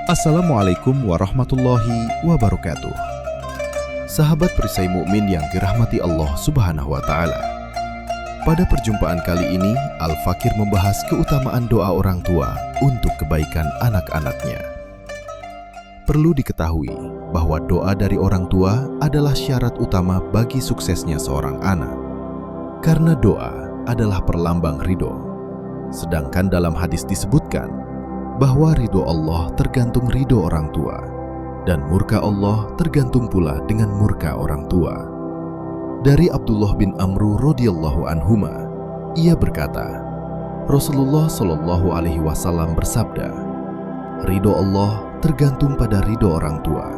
Assalamualaikum warahmatullahi wabarakatuh. Sahabat perisai mukmin yang dirahmati Allah Subhanahu wa taala. Pada perjumpaan kali ini, Al-Fakir membahas keutamaan doa orang tua untuk kebaikan anak-anaknya. Perlu diketahui bahwa doa dari orang tua adalah syarat utama bagi suksesnya seorang anak. Karena doa adalah perlambang ridho. Sedangkan dalam hadis disebutkan bahwa ridho Allah tergantung ridho orang tua, dan murka Allah tergantung pula dengan murka orang tua. Dari Abdullah bin Amru radhiyallahu anhuma, ia berkata, Rasulullah Shallallahu alaihi wasallam bersabda, ridho Allah tergantung pada ridho orang tua,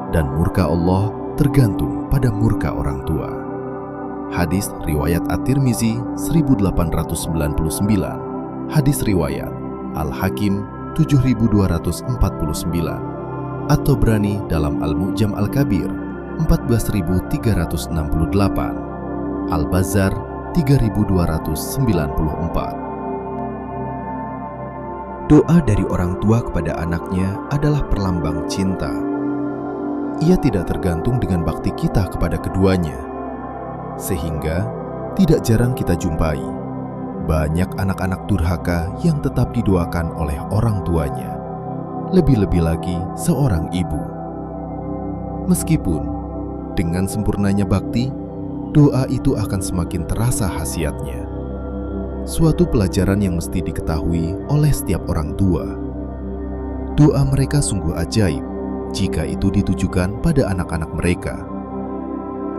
dan murka Allah tergantung pada murka orang tua. Hadis riwayat At-Tirmizi 1899, hadis riwayat Al-Hakim 7249, atau Brani dalam Al-Mu'jam Al-Kabir 14368, Al-Bazzar 3294. Doa dari orang tua kepada anaknya adalah perlambang cinta. Ia tidak tergantung dengan bakti kita kepada keduanya, sehingga tidak jarang kita jumpai banyak anak-anak durhaka yang tetap didoakan oleh orang tuanya, lebih-lebih lagi seorang ibu. Meskipun dengan sempurnanya bakti, doa itu akan semakin terasa khasiatnya. Suatu pelajaran yang mesti diketahui oleh setiap orang tua. Doa mereka sungguh ajaib jika itu ditujukan pada anak-anak mereka.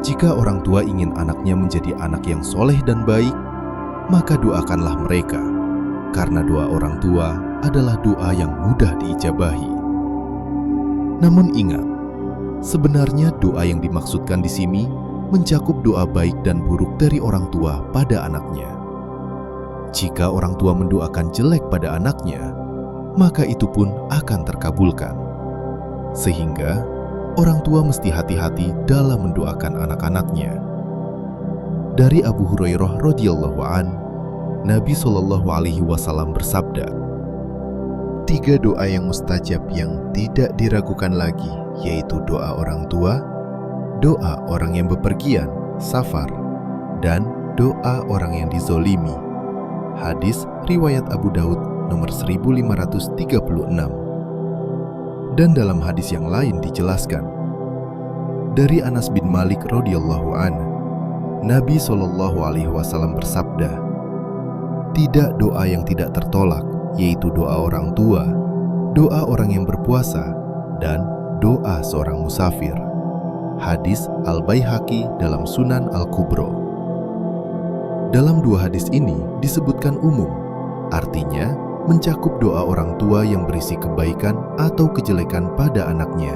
Jika orang tua ingin anaknya menjadi anak yang soleh dan baik, maka doakanlah mereka, karena doa orang tua adalah doa yang mudah diijabahi. Namun ingat, sebenarnya doa yang dimaksudkan di sini mencakup doa baik dan buruk dari orang tua pada anaknya. Jika orang tua mendoakan jelek pada anaknya, maka itu pun akan terkabulkan. Sehingga orang tua mesti hati-hati dalam mendoakan anak-anaknya. Dari Abu Hurairah radhiyallahu an, Nabi Shallallahu alaihi wasallam bersabda, 3 doa yang mustajab yang tidak diragukan lagi, yaitu doa orang tua, doa orang yang bepergian, safar, dan doa orang yang dizolimi. Hadis riwayat Abu Daud nomor 1536. Dan dalam hadis yang lain dijelaskan, dari Anas bin Malik radhiyallahu anhu, Nabi Shallallahu alaihi wasallam bersabda, tidak doa yang tidak tertolak, yaitu doa orang tua, doa orang yang berpuasa, dan doa seorang musafir. Hadis Al-Baihaqi dalam Sunan Al-Kubro. Dalam 2 hadis ini disebutkan umum, artinya mencakup doa orang tua yang berisi kebaikan atau kejelekan pada anaknya.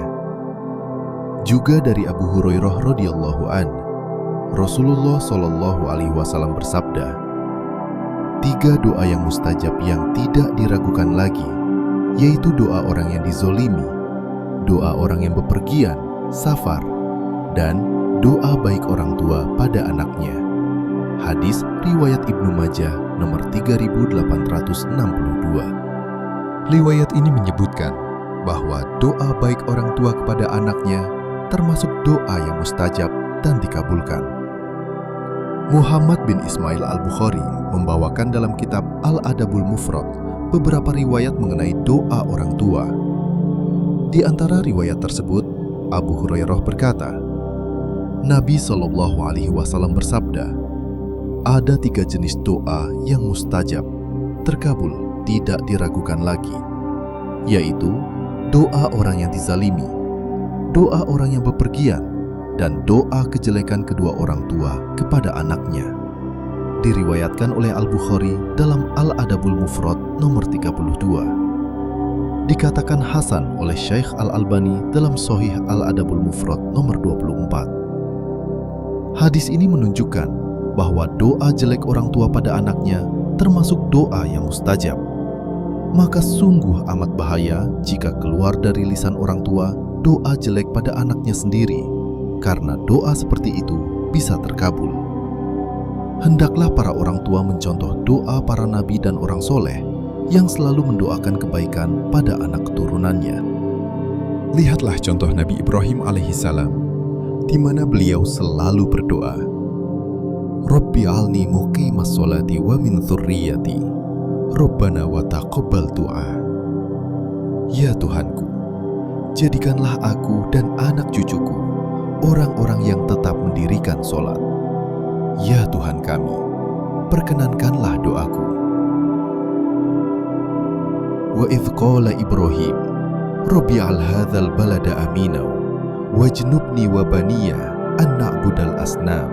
Juga dari Abu Hurairah radhiyallahu anhu, Rasulullah Shallallahu alaihi wasallam bersabda, 3 doa yang mustajab yang tidak diragukan lagi, yaitu doa orang yang dizolimi, doa orang yang bepergian, safar, dan doa baik orang tua pada anaknya. Hadis riwayat Ibnu Majah nomor 3862. Riwayat ini menyebutkan bahwa doa baik orang tua kepada anaknya termasuk doa yang mustajab dan dikabulkan. Muhammad bin Ismail Al-Bukhari membawakan dalam kitab Al-Adabul Mufrad beberapa riwayat mengenai doa orang tua. Di antara riwayat tersebut, Abu Hurairah berkata, Nabi Shallallahu alaihi wasallam bersabda, ada 3 jenis doa yang mustajab, terkabul, tidak diragukan lagi, yaitu doa orang yang dizalimi, doa orang yang bepergian, dan doa kejelekan kedua orang tua kepada anaknya. Diriwayatkan oleh Al-Bukhari dalam Al-Adabul Mufrad nomor 32. Dikatakan hasan oleh Syekh Al-Albani dalam Sahih Al-Adabul Mufrad nomor 24. Hadis ini menunjukkan bahwa doa jelek orang tua pada anaknya termasuk doa yang mustajab. Maka sungguh amat bahaya jika keluar dari lisan orang tua doa jelek pada anaknya sendiri, karena doa seperti itu bisa terkabul. Hendaklah para orang tua mencontoh doa para nabi dan orang soleh yang selalu mendoakan kebaikan pada anak keturunannya. Lihatlah contoh Nabi Ibrahim alaihissalam, di mana beliau selalu berdoa, Rabbi alni muqimas sholati wa min dzurriyyati, Rabbana wa taqabbal du'a. Ya Tuhanku, jadikanlah aku dan anak cucuku orang-orang yang tetap mendirikan sholat. Ya Tuhan kami, perkenankanlah doaku. Wa idh qala Ibrahim, Rabbi'al hadzal balada amina wajnubni wa baniya an na'budal asnam.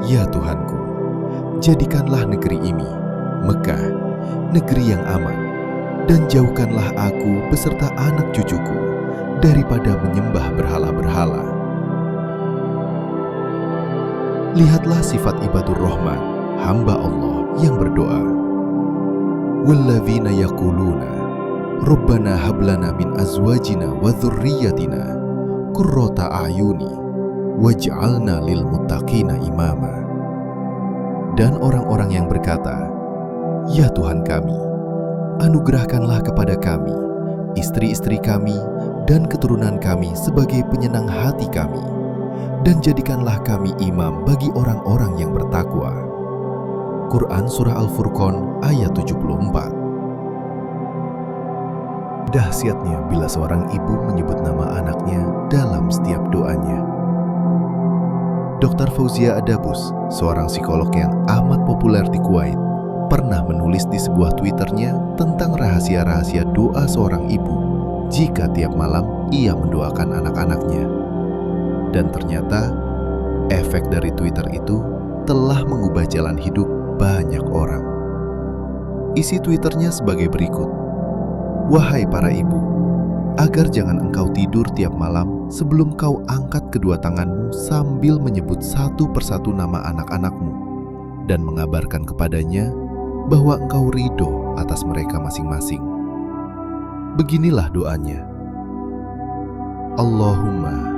Ya Tuhanku, jadikanlah negeri ini, Mekah, negeri yang aman, dan jauhkanlah aku beserta anak cucuku daripada menyembah berhala-berhala. Lihatlah sifat ibadur rahman, hamba Allah yang berdoa. Walladzina yaquluna Rabbana hablana min azwajina wa dzurriyyatina qurrata a'yuni waj'alna lil muttaqina imama. Dan orang-orang yang berkata, Ya Tuhan kami, anugerahkanlah kepada kami istri-istri kami dan keturunan kami sebagai penyenang hati kami, dan jadikanlah kami imam bagi orang-orang yang bertakwa. Quran Surah Al-Furqan ayat 74. Dahsyatnya bila seorang ibu menyebut nama anaknya dalam setiap doanya. Dr. Fauzia Adabus, seorang psikolog yang amat populer di Kuwait, pernah menulis di sebuah Twitternya tentang rahasia-rahasia doa seorang ibu jika tiap malam ia mendoakan anak-anaknya. Dan ternyata, efek dari Twitter itu telah mengubah jalan hidup banyak orang. Isi Twitternya sebagai berikut. Wahai para ibu, agar jangan engkau tidur tiap malam sebelum kau angkat kedua tanganmu sambil menyebut satu persatu nama anak-anakmu dan mengabarkan kepadanya bahwa engkau ridho atas mereka masing-masing. Beginilah doanya. Allahumma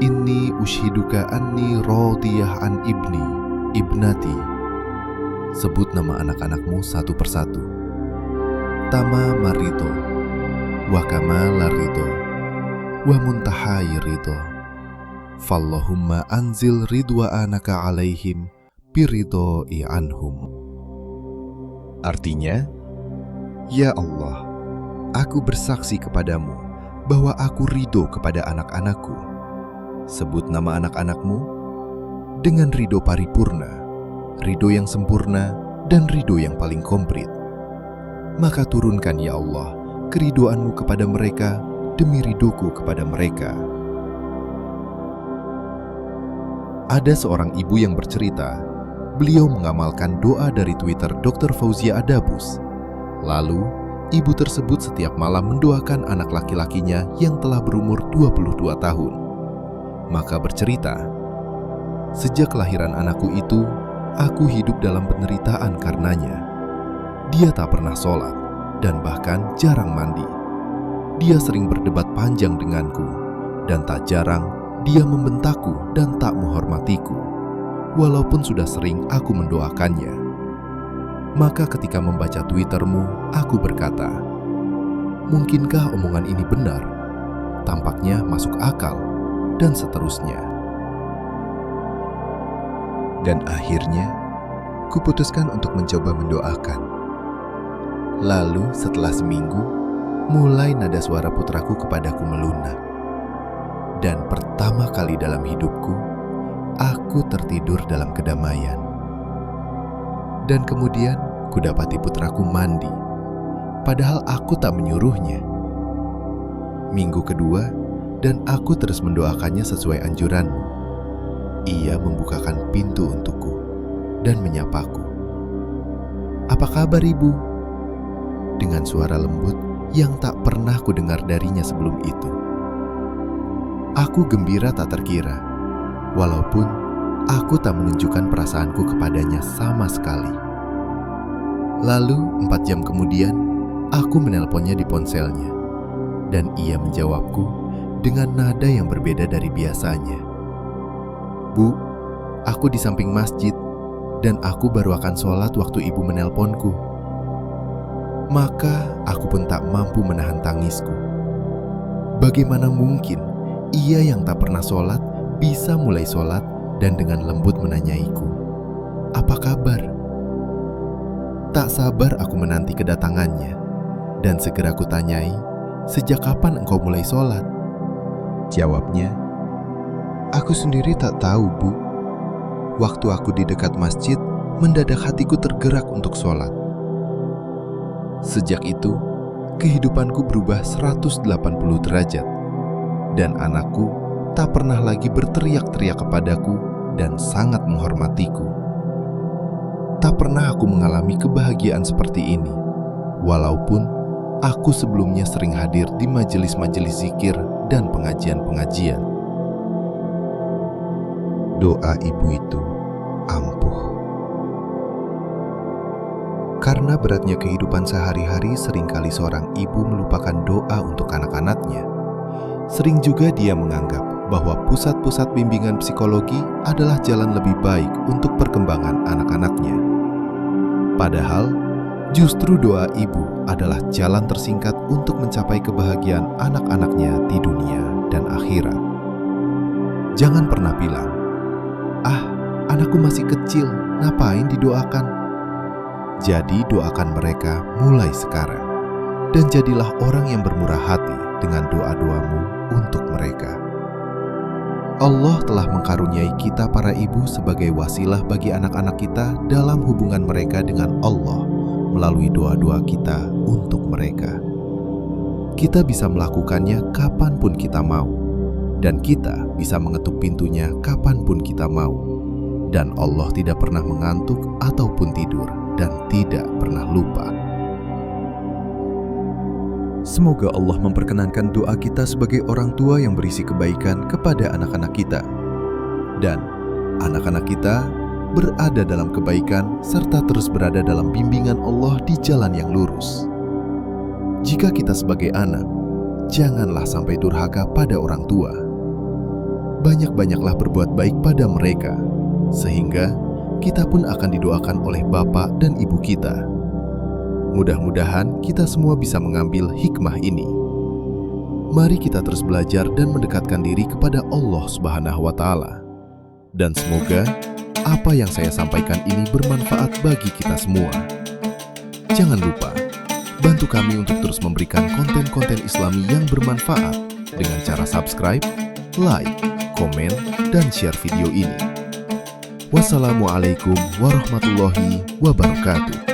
inni ushiduka anni radiyah an ibni, ibnati. Sebut nama anak-anakmu satu persatu. Tama marito, wa kamala ridho, wa muntahai ridho. Fallahumma anzil ridwanaka alaihim biridho'i anhum. Artinya, Ya Allah, aku bersaksi kepadamu bahwa aku ridho kepada anak-anakku. Sebut nama anak-anakmu dengan ridho paripurna, ridho yang sempurna, dan ridho yang paling komplit. Maka turunkan ya Allah keridhoanmu kepada mereka demi ridhoku kepada mereka. Ada seorang ibu yang bercerita, beliau mengamalkan doa dari Twitter Dr. Fauzia Adabus. Lalu, ibu tersebut setiap malam mendoakan anak laki-lakinya yang telah berumur 22 tahun. Maka bercerita, sejak kelahiran anakku itu, aku hidup dalam penderitaan karenanya. Dia tak pernah sholat dan bahkan jarang mandi. Dia sering berdebat panjang denganku, dan tak jarang dia membentakku dan tak menghormatiku, walaupun sudah sering aku mendoakannya. Maka ketika membaca Twittermu, aku berkata, mungkinkah omongan ini benar? Tampaknya masuk akal, dan seterusnya. Dan akhirnya, kuputuskan untuk mencoba mendoakan. Lalu setelah seminggu, mulai nada suara putraku kepadaku melunak. Dan pertama kali dalam hidupku, aku tertidur dalam kedamaian. Dan kemudian kudapati putraku mandi, padahal aku tak menyuruhnya. Minggu kedua, dan aku terus mendoakannya sesuai anjuranmu. Ia membukakan pintu untukku dan menyapaku. Apa kabar ibu? Dengan suara lembut yang tak pernah kudengar darinya sebelum itu. Aku gembira tak terkira, walaupun aku tak menunjukkan perasaanku kepadanya sama sekali. Lalu 4 jam kemudian, aku menelponnya di ponselnya, dan ia menjawabku dengan nada yang berbeda dari biasanya. Bu, aku di samping masjid, dan aku baru akan sholat waktu ibu menelponku. Maka aku pun tak mampu menahan tangisku. Bagaimana mungkin ia yang tak pernah sholat bisa mulai sholat dan dengan lembut menanyaiku, "Apa kabar?" Tak sabar aku menanti kedatangannya dan segera kutanyai, "Sejak kapan engkau mulai sholat?" Jawabnya, "Aku sendiri tak tahu, Bu. Waktu aku di dekat masjid, mendadak hatiku tergerak untuk sholat. Sejak itu, kehidupanku berubah 180 derajat. Dan anakku tak pernah lagi berteriak-teriak kepadaku dan sangat menghormatiku. Tak pernah aku mengalami kebahagiaan seperti ini, walaupun aku sebelumnya sering hadir di majelis-majelis zikir dan pengajian-pengajian." Doa ibu itu ampuh. Karena beratnya kehidupan sehari-hari, seringkali seorang ibu melupakan doa untuk anak-anaknya. Sering juga dia menganggap bahwa pusat-pusat bimbingan psikologi adalah jalan lebih baik untuk perkembangan anak-anaknya. Padahal, justru doa ibu adalah jalan tersingkat untuk mencapai kebahagiaan anak-anaknya di dunia dan akhirat. Jangan pernah bilang, "Ah, anakku masih kecil, ngapain didoakan?" Jadi doakan mereka mulai sekarang, dan jadilah orang yang bermurah hati dengan doa-doamu untuk mereka. Allah telah mengkaruniai kita para ibu sebagai wasilah bagi anak-anak kita dalam hubungan mereka dengan Allah melalui doa-doa kita untuk mereka. Kita bisa melakukannya kapanpun kita mau, dan kita bisa mengetuk pintunya kapanpun kita mau. Dan Allah tidak pernah mengantuk ataupun tidur dan tidak pernah lupa. Semoga Allah memperkenankan doa kita sebagai orang tua yang berisi kebaikan kepada anak-anak kita. Dan anak-anak kita berada dalam kebaikan serta terus berada dalam bimbingan Allah di jalan yang lurus. Jika kita sebagai anak, janganlah sampai durhaka pada orang tua. Banyak-banyaklah berbuat baik pada mereka, sehingga kita pun akan didoakan oleh Bapak dan Ibu kita. Mudah-mudahan kita semua bisa mengambil hikmah ini. Mari kita terus belajar dan mendekatkan diri kepada Allah Subhanahu wa Ta'ala. Dan semoga apa yang saya sampaikan ini bermanfaat bagi kita semua. Jangan lupa, bantu kami untuk terus memberikan konten-konten Islami yang bermanfaat dengan cara subscribe, like, komen, dan share video ini. Wassalamualaikum warahmatullahi wabarakatuh.